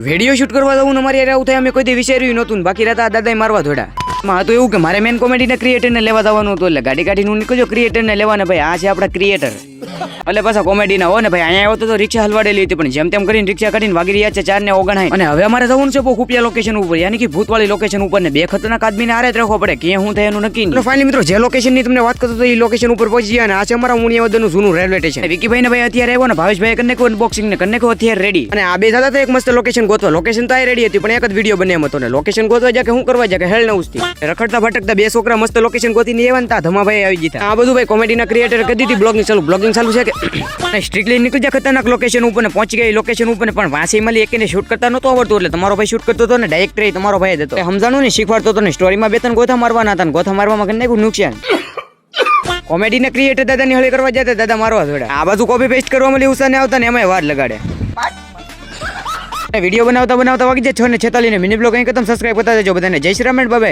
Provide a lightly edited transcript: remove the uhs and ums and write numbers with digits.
Video shoot કરવા જવું ને અમારી આવું થાય અમે કોઈ દી વિચાર્યું નહોતું બાકી રહેતા દાદાએ મારવા થોડા માં હતું એવું કે મારે મેન કોમેડીના ક્રિએટરને લેવા જવાનું હતું એટલે ગાડી કાઢીને હું નીકળ્યો ક્રિએટરને લેવાને ભાઈ આ છે આપણા ક્રિએટર એટલે પાછા કોમેડીના હો ને ભાઈ અહીંયા આવ્યો તો રિક્ષા હલવાડેલી હતી પણ જેમ તેમ કરીને રિક્ષા કાઢીને વાગી રહ્યા છે 4:49 અને હવે અમારે જવાનું છે બહુ ખુફિયા લોકેશન ઉપર યાની કે ભૂતવાળી લોકેશન ઉપર ને બે ખતરનાક આદમીને આરે જ રાખવો પડે ક્યાં હું થાય એનું નક્કી નહીં ફાઇનલી મિત્રો જે લોકેશન ની તમને વાત કરતો તો એ લોકેશન ઉપર પહોંચી ગયા અને આ છે અમારા મુનિયાવદરનું જૂનું રેલવે સ્ટેશન વિકીભાઈ ને ભાઈ અત્યારે આવ્યો ને ભાવેશભાઈ કરીને કોઈ અનબોક્સિંગ ને કરીને કોઈ અત્યારે રેડી અને આ બે દાદા તો એક મસ્ત લોકેશન ગોતવા લોકેશન તો આ રેડી હતી પણ એક જ વિડીયો બને એમ હતો ને લોકેશન ગોતવા જાય કે હું કરવા જાય કે હેલ ન ઉસતી રખડતા ભટકતા બે છોકરા મસ્ત લોકેશન ગોતીને એવા તા ધમાભાઈ આવી જતા આ બધું ભાઈ કોમેડીના ક્રિએટર કરી દીધી બ્લોગિંગ ચાલુ છે કે સ્ટ્રિક્ટલી નીકળી જાય ખતરનાક લોકેશન ઉપર ને પહોંચી ગઈ લોકેશન ઉપર ને પણ વાંસી મળી એકને શૂટ કરતા નતો આવડતું એટલે તમારો ભાઈ શૂટ કરતો હતો ને ડાયરેક્ટર તમારો ભાઈ હતો સમજાણું ને શીખવાડતો હતો ને સ્ટોરીમાં બે ત્રણ ગોથા મારવાના હતા ને ગોથા મારવામાં કરીને કોઈ નુકસાન કોમેડીના ક્રિએટર દાદાની હળી કરવા જતા દાદા મારવા થોડા આ બાજુ કોપી પેસ્ટ કરવા મળી ઉસાને આવતા ને એમાં વાર લગાડે વિડીયો બનાવતા વાગી જાય 6:46 મિનિટ બ્લોગ અહીં ખતમ સબસ્ક્રાઇબ કરતા જજો બધાને જય શ્રી રામ બાય.